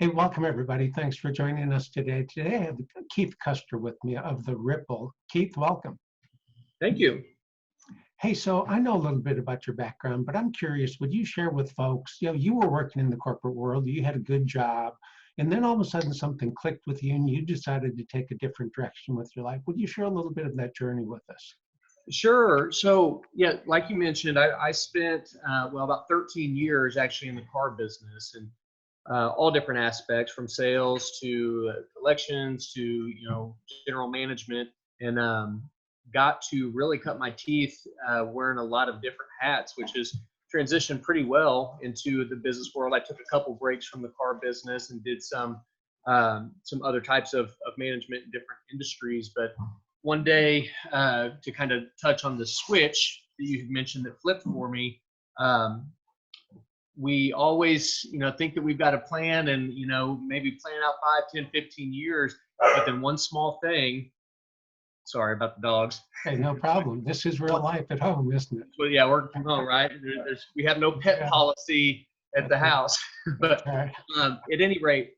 Hey, welcome everybody. Thanks for joining us today. Today I have Keith Custer with me of The Ripple. Keith, welcome. Thank you. Hey, so I know a little bit about your background, but I'm curious, would you share with folks, you were working in the corporate world, you had a good job, and then all of a sudden something clicked with you and you decided to take a different direction with your life. Would you share a little bit of that journey with us? Sure. So, yeah, like you mentioned, I spent, about 13 years actually in the car business and all different aspects from sales to collections to, general management and got to really cut my teeth wearing a lot of different hats, which has transitioned pretty well into the business world. I took a couple breaks from the car business and did some other types of management in different industries. But one day, to kind of touch on the switch that you mentioned that flipped for me, we always, think that we've got a plan and, maybe plan out 5, 10, 15 years, but then one small thing, sorry about the dogs. Hey, no problem. This is real life at home, isn't it? Well, yeah, working from home, right? We have no pet policy at the house, but at any rate,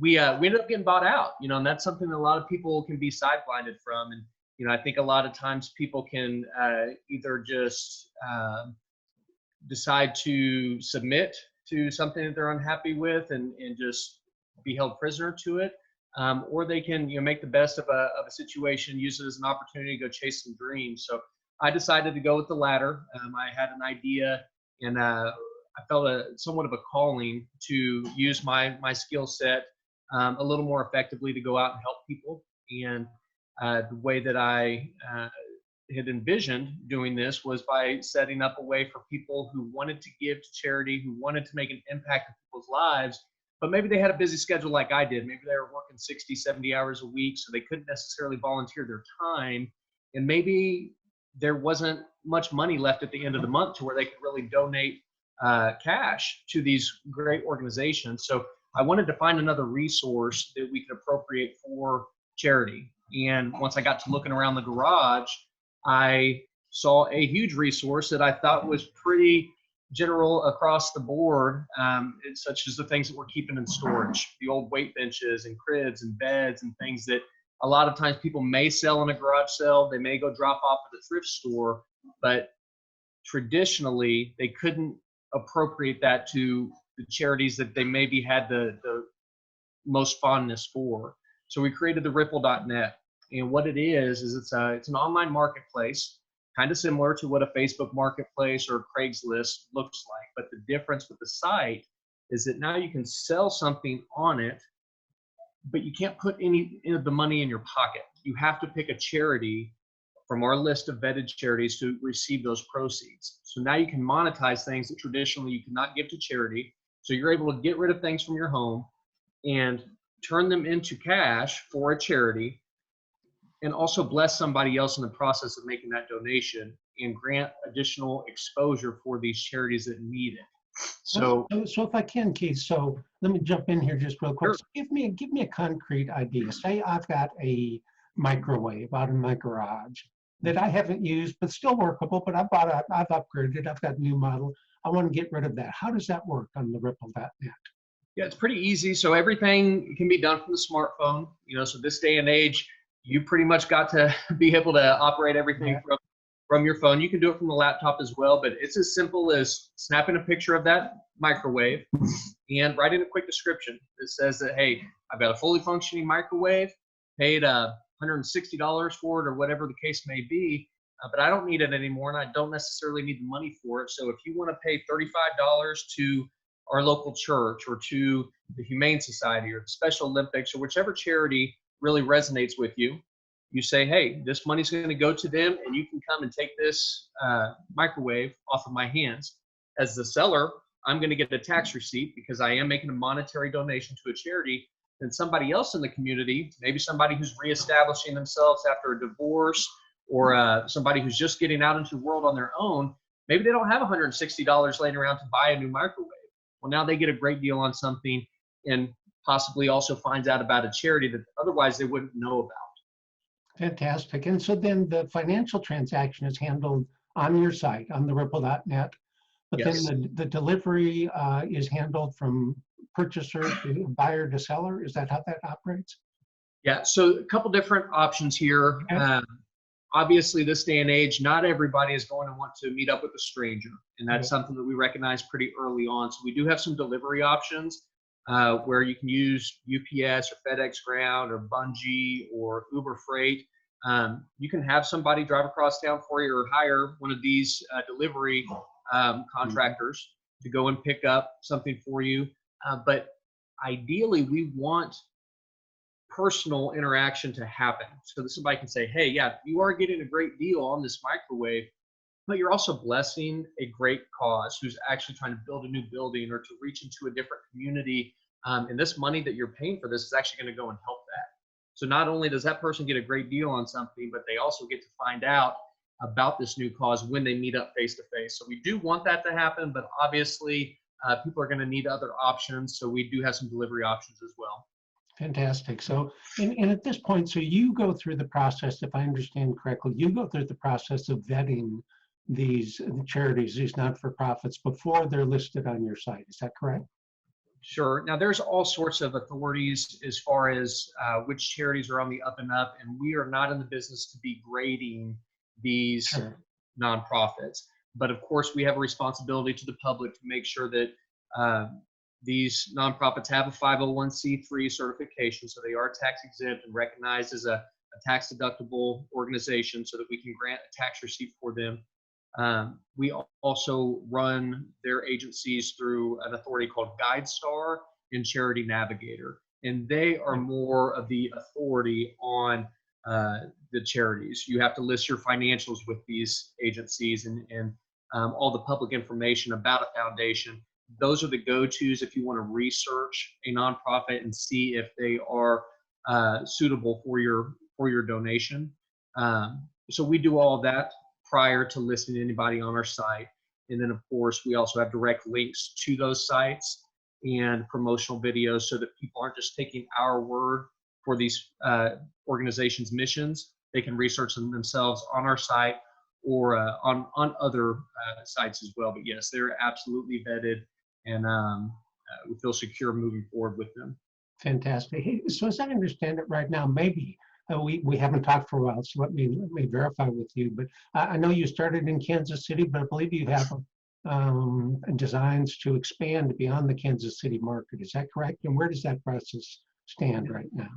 we ended up getting bought out, and that's something that a lot of people can be sideblinded from. And, I think a lot of times people can either just decide to submit to something that they're unhappy with and just be held prisoner to it. Or they can, make the best of a situation, use it as an opportunity to go chase some dreams. So I decided to go with the latter. I had an idea and I felt somewhat of a calling to use my skill set a little more effectively to go out and help people. And the way that I had envisioned doing this was by setting up a way for people who wanted to give to charity, who wanted to make an impact in people's lives, but maybe they had a busy schedule like I did. Maybe they were working 60, 70 hours a week, so they couldn't necessarily volunteer their time. And maybe there wasn't much money left at the end of the month to where they could really donate cash to these great organizations. So I wanted to find another resource that we could appropriate for charity. And once I got to looking around the garage, I saw a huge resource that I thought was pretty general across the board, such as the things that we're keeping in storage, the old weight benches and cribs and beds and things that a lot of times people may sell in a garage sale. They may go drop off at the thrift store, but traditionally they couldn't appropriate that to the charities that they maybe had the most fondness for. So we created the ripple.net. And what it is it's an online marketplace, kind of similar to what a Facebook marketplace or Craigslist looks like. But the difference with the site is that now you can sell something on it, but you can't put any of the money in your pocket. You have to pick a charity from our list of vetted charities to receive those proceeds. So now you can monetize things that traditionally you cannot give to charity. So you're able to get rid of things from your home and turn them into cash for a charity, and also bless somebody else in the process of making that donation and grant additional exposure for these charities that need it. So if I can, Keith, so let me jump in here just real quick. Sure. So give me a concrete idea. Say I've got a microwave out in my garage that I haven't used, but still workable, but I've upgraded, I've got a new model. I want to get rid of that. How does that work on the ripple.net? Yeah, it's pretty easy. So everything can be done from the smartphone. So this day and age, you pretty much got to be able to operate everything from your phone. You can do it from the laptop as well, but it's as simple as snapping a picture of that microwave and writing a quick description that says that, hey, I've got a fully functioning microwave, paid $160 for it or whatever the case may be, but I don't need it anymore and I don't necessarily need the money for it. So if you want to pay $35 to our local church or to the Humane Society or the Special Olympics or whichever charity really resonates with you, you say, hey, this money's going to go to them and you can come and take this microwave off of my hands. As the seller, I'm going to get a tax receipt because I am making a monetary donation to a charity. And somebody else in the community, maybe somebody who's reestablishing themselves after a divorce or somebody who's just getting out into the world on their own, maybe they don't have $160 laying around to buy a new microwave. Well, now they get a great deal on something and possibly also finds out about a charity that otherwise they wouldn't know about. Fantastic. And so then the financial transaction is handled on your site, on the ripple.net, but Yes. then the delivery is handled from purchaser to buyer to seller? Is that how that operates? Yeah, so a couple different options here. Okay. Obviously, this day and age, not everybody is going to want to meet up with a stranger, and that's something that we recognize pretty early on. So we do have some delivery options where you can use UPS or FedEx Ground or Bungie or Uber Freight. You can have somebody drive across town for you or hire one of these delivery contractors to go and pick up something for you. But ideally, we want personal interaction to happen. So that somebody can say, hey, yeah, you are getting a great deal on this microwave, but you're also blessing a great cause who's actually trying to build a new building or to reach into a different community. And this money that you're paying for this is actually going to go and help that. So not only does that person get a great deal on something, but they also get to find out about this new cause when they meet up face to face. So we do want that to happen, but obviously people are going to need other options. So we do have some delivery options as well. Fantastic. So, and at this point, so you go through the process, if I understand correctly, you go through the process of vetting these charities, these not-for-profits, before they're listed on your site. Is that correct? Sure. Now, there's all sorts of authorities as far as which charities are on the up and up, and we are not in the business to be grading these nonprofits. But of course, we have a responsibility to the public to make sure that these nonprofits have a 501c3 certification, so they are tax exempt and recognized as a tax deductible organization so that we can grant a tax receipt for them. We also run their agencies through an authority called GuideStar and Charity Navigator, and they are more of the authority on the charities. You have to list your financials with these agencies and all the public information about a foundation. Those are the go-tos if you want to research a nonprofit and see if they are suitable for your donation. So we do all of that prior to listing anybody on our site. And then, of course, we also have direct links to those sites and promotional videos so that people aren't just taking our word for these organizations' missions. They can research them themselves on our site or on other sites as well. But yes, they're absolutely vetted, and we feel secure moving forward with them. Fantastic. Hey, so as I understand it right now, maybe we haven't talked for a while, so let me verify with you. But I know you started in Kansas City, but I believe you have designs to expand beyond the Kansas City market. Is that correct? And where does that process stand right now?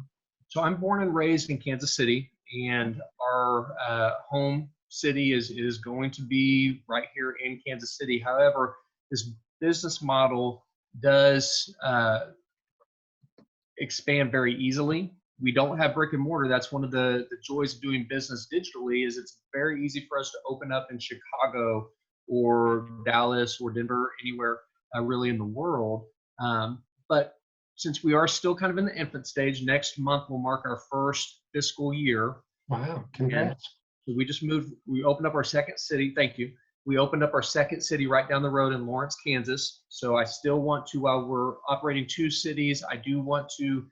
So I'm born and raised in Kansas City, and our home city is going to be right here in Kansas City. However, this business model does expand very easily. We don't have brick and mortar. That's one of the joys of doing business digitally, is it's very easy for us to open up in Chicago or Dallas or Denver, anywhere really in the world. But since we are still kind of in the infant stage, next month will mark our first fiscal year. Wow, congrats. So we just moved, we opened up our second city. Thank you. We opened up our second city right down the road in Lawrence, Kansas. So I still want to, while we're operating two cities, I do want to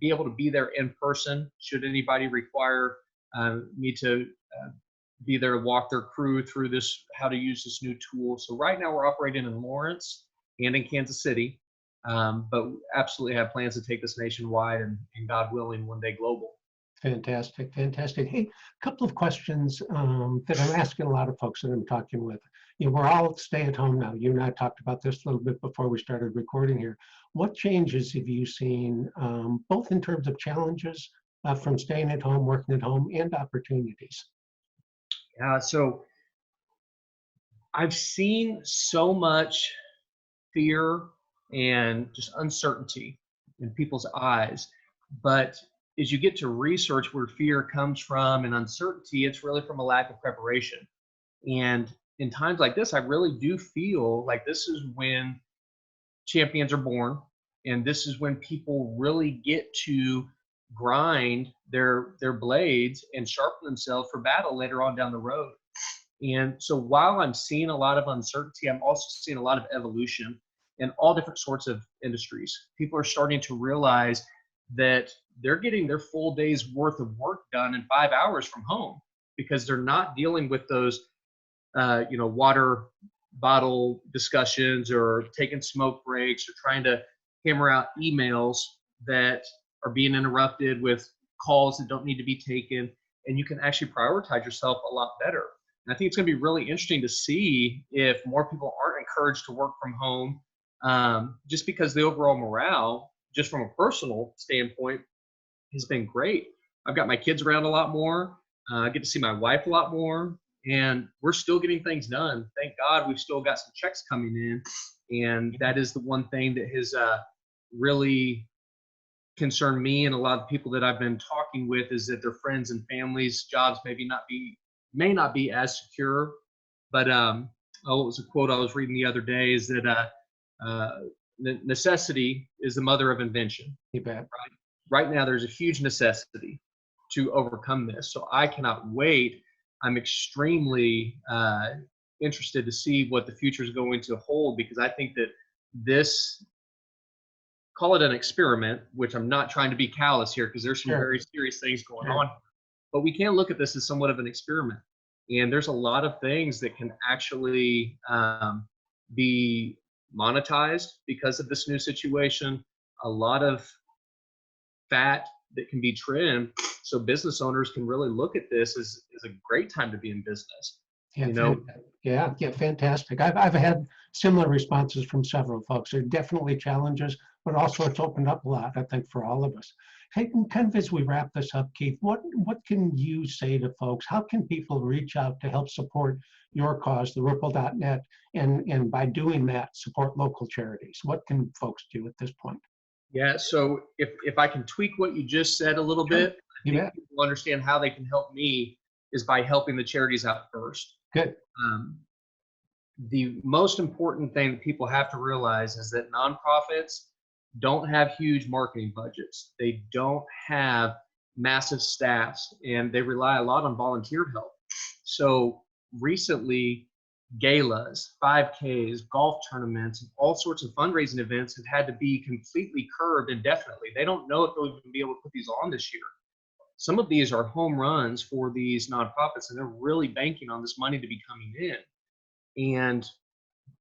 be able to be there in person should anybody require me to be there to walk their crew through this, how to use this new tool. So right now we're operating in Lawrence and in Kansas City, but we absolutely have plans to take this nationwide and God willing, one day global. Fantastic, fantastic. Hey, a couple of questions that I'm asking a lot of folks that I'm talking with. You know, we're all stay at home now. You and I talked about this a little bit before we started recording here. What changes have you seen, both in terms of challenges from staying at home, working at home, and opportunities? So I've seen so much fear and just uncertainty in people's eyes, but as you get to research where fear comes from and uncertainty, it's really from a lack of preparation. And in times like this, I really do feel like this is when champions are born, and this is when people really get to grind their blades and sharpen themselves for battle later on down the road. And so while I'm seeing a lot of uncertainty, I'm also seeing a lot of evolution in all different sorts of industries. People are starting to realize that they're getting their full day's worth of work done in 5 hours from home because they're not dealing with those, water bottle discussions or taking smoke breaks or trying to hammer out emails that are being interrupted with calls that don't need to be taken. And you can actually prioritize yourself a lot better. And I think it's going to be really interesting to see if more people aren't encouraged to work from home, just because the overall morale, just from a personal standpoint, has been great. I've got my kids around a lot more. I get to see my wife a lot more, and we're still getting things done. Thank God we've still got some checks coming in. And that is the one thing that has really concerned me and a lot of people that I've been talking with, is that their friends and families' jobs may not be as secure. But it was a quote I was reading the other day, is that necessity is the mother of invention. You bet. Right now, there's a huge necessity to overcome this. So I cannot wait. I'm extremely interested to see what the future is going to hold, because I think that this, call it an experiment, which I'm not trying to be callous here, because there's some very serious things going on, but we can look at this as somewhat of an experiment. And there's a lot of things that can actually be monetized because of this new situation. A lot of fat that can be trimmed, so business owners can really look at this as a great time to be in business. Yeah, fantastic. I've had similar responses from several folks. There are definitely challenges, but also it's opened up a lot, I think, for all of us. Hey, kind of as we wrap this up, Keith, what can you say to folks? How can people reach out to help support your cause, the Ripple.net, and by doing that, support local charities? What can folks do at this point? Yeah, so if I can tweak what you just said a little bit, I think people understand how they can help me is by helping the charities out first. Good. The most important thing that people have to realize is that nonprofits don't have huge marketing budgets. They don't have massive staffs, and they rely a lot on volunteer help. So recently, galas, 5Ks, golf tournaments, and all sorts of fundraising events have had to be completely curbed indefinitely. They don't know if they'll even be able to put these on this year. Some of these are home runs for these nonprofits, and they're really banking on this money to be coming in. And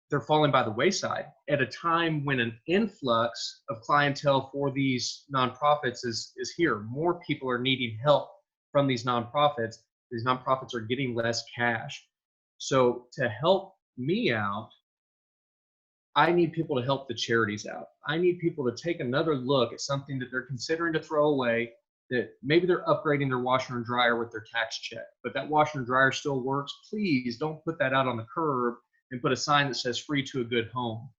they're falling by the wayside at a time when an influx of clientele for these nonprofits is here. More people are needing help from these nonprofits. These nonprofits are getting less cash. So to help me out, I need people to help the charities out. I need people to take another look at something that they're considering to throw away, that maybe they're upgrading their washer and dryer with their tax check, but that washer and dryer still works. Please don't put that out on the curb and put a sign that says free to a good home.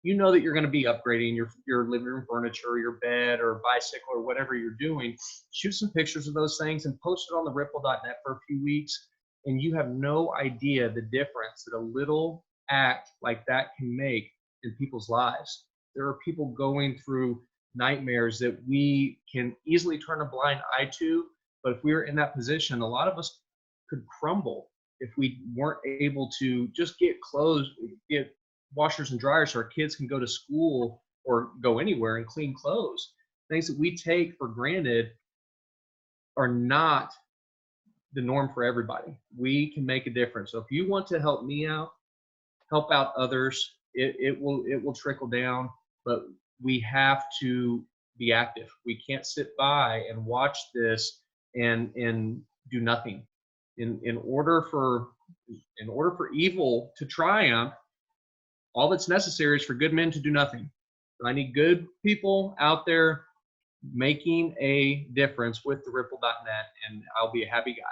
You know that you're going to be upgrading your living room furniture, your bed or bicycle or whatever you're doing. Shoot some pictures of those things and post it on the Ripple.net for a few weeks. And you have no idea the difference that a little act like that can make in people's lives. There are people going through nightmares that we can easily turn a blind eye to, but if we were in that position, a lot of us could crumble if we weren't able to just get clothes, get washers and dryers so our kids can go to school or go anywhere and clean clothes. Things that we take for granted are not the norm for everybody. We can make a difference. So if you want to help me out, help out others, it will trickle down, but we have to be active. We can't sit by and watch this and do nothing. In order for evil to triumph, all that's necessary is for good men to do nothing. So I need good people out there making a difference with the Ripple.net, and I'll be a happy guy.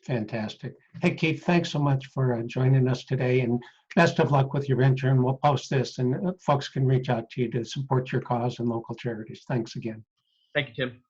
Fantastic. Hey, Keith, thanks so much for joining us today, and best of luck with your venture. And we'll post this, and folks can reach out to you to support your cause and local charities. Thanks again. Thank you, Tim.